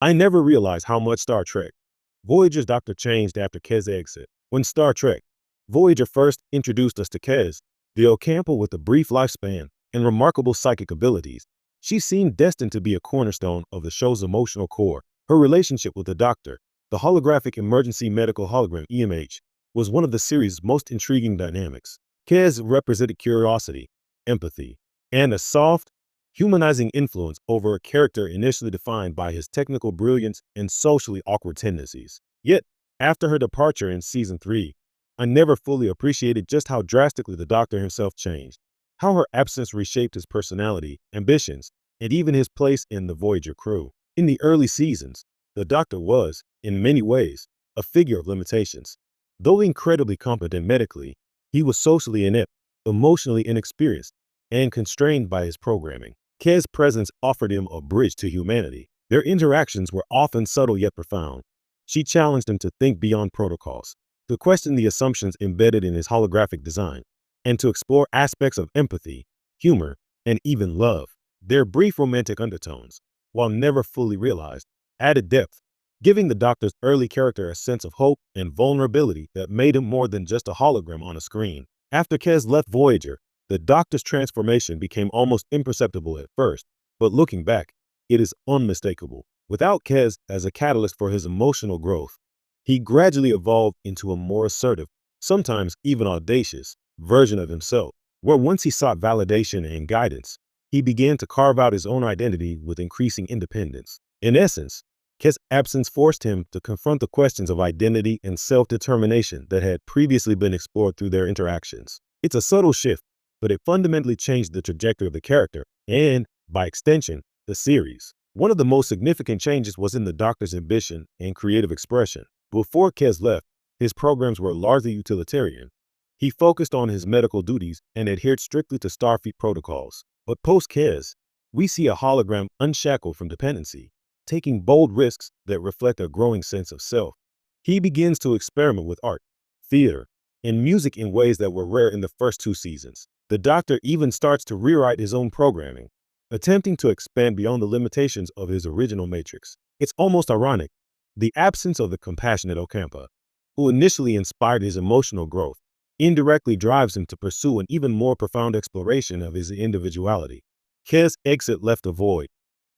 I never realized how much Star Trek Voyager's doctor changed after Kes' exit. When Star Trek Voyager first introduced us to Kes, the Ocampo with a brief lifespan and remarkable psychic abilities, she seemed destined to be a cornerstone of the show's emotional core. Her relationship with the Doctor, the holographic emergency medical hologram EMH, was one of the series' most intriguing dynamics. Kes represented curiosity, empathy, and a soft, humanizing influence over a character initially defined by his technical brilliance and socially awkward tendencies. Yet, after her departure in Season 3, I never fully appreciated just how drastically the Doctor himself changed, how her absence reshaped his personality, ambitions, and even his place in the Voyager crew. In the early seasons, the Doctor was, in many ways, a figure of limitations. Though incredibly competent medically, he was socially inept, emotionally inexperienced, and constrained by his programming. Kes' presence offered him a bridge to humanity. Their interactions were often subtle yet profound. She challenged him to think beyond protocols, to question the assumptions embedded in his holographic design, and to explore aspects of empathy, humor, and even love. Their brief romantic undertones, while never fully realized, added depth, giving the Doctor's early character a sense of hope and vulnerability that made him more than just a hologram on a screen. After Kes left Voyager, the Doctor's transformation became almost imperceptible at first, but looking back, it is unmistakable. Without Kes as a catalyst for his emotional growth, he gradually evolved into a more assertive, sometimes even audacious, version of himself, where once he sought validation and guidance, he began to carve out his own identity with increasing independence. In essence, Kes' absence forced him to confront the questions of identity and self-determination that had previously been explored through their interactions. It's a subtle shift, but it fundamentally changed the trajectory of the character and, by extension, the series. One of the most significant changes was in the Doctor's ambition and creative expression. Before Kes left, his programs were largely utilitarian. He focused on his medical duties and adhered strictly to Starfleet protocols. But post-Kes, we see a hologram unshackled from dependency, taking bold risks that reflect a growing sense of self. He begins to experiment with art, theater, and music in ways that were rare in the first 2 seasons. The Doctor even starts to rewrite his own programming, attempting to expand beyond the limitations of his original matrix. It's almost ironic. The absence of the compassionate Ocampa, who initially inspired his emotional growth, indirectly drives him to pursue an even more profound exploration of his individuality. Kes' exit left a void,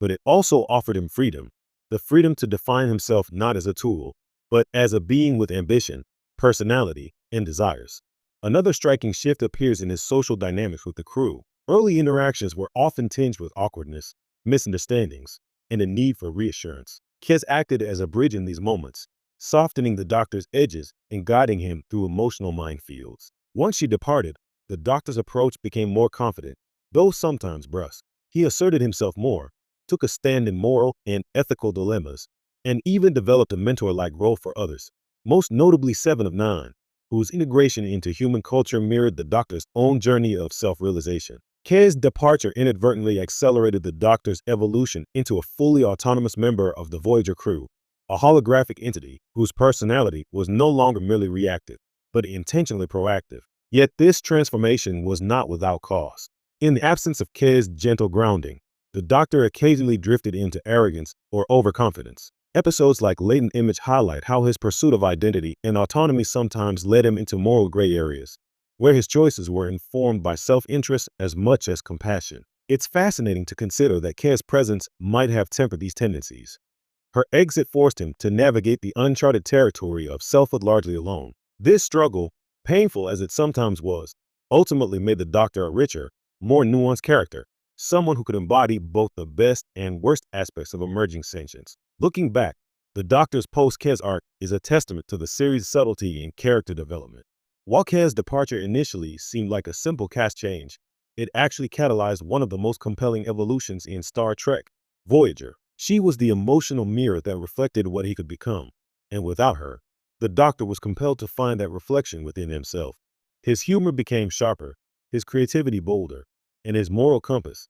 but it also offered him freedom, the freedom to define himself not as a tool, but as a being with ambition, personality, and desires. Another striking shift appears in his social dynamics with the crew. Early interactions were often tinged with awkwardness, misunderstandings, and a need for reassurance. Kes acted as a bridge in these moments, softening the Doctor's edges and guiding him through emotional minefields. Once she departed, the Doctor's approach became more confident, though sometimes brusque. He asserted himself more, took a stand in moral and ethical dilemmas, and even developed a mentor-like role for others, most notably 7 of 9, whose integration into human culture mirrored the Doctor's own journey of self-realization. Kes' departure inadvertently accelerated the Doctor's evolution into a fully autonomous member of the Voyager crew, a holographic entity whose personality was no longer merely reactive, but intentionally proactive. Yet this transformation was not without cost. In the absence of Kes' gentle grounding, the Doctor occasionally drifted into arrogance or overconfidence. Episodes like Latent Image highlight how his pursuit of identity and autonomy sometimes led him into moral gray areas, where his choices were informed by self-interest as much as compassion. It's fascinating to consider that Kes' presence might have tempered these tendencies. Her exit forced him to navigate the uncharted territory of selfhood largely alone. This struggle, painful as it sometimes was, ultimately made the Doctor a richer, more nuanced character, someone who could embody both the best and worst aspects of emerging sentience. Looking back, the Doctor's post-Kes arc is a testament to the series' subtlety in character development. While Kes' departure initially seemed like a simple cast change, it actually catalyzed one of the most compelling evolutions in Star Trek, Voyager. She was the emotional mirror that reflected what he could become, and without her, the Doctor was compelled to find that reflection within himself. His humor became sharper, his creativity bolder, and his moral compass,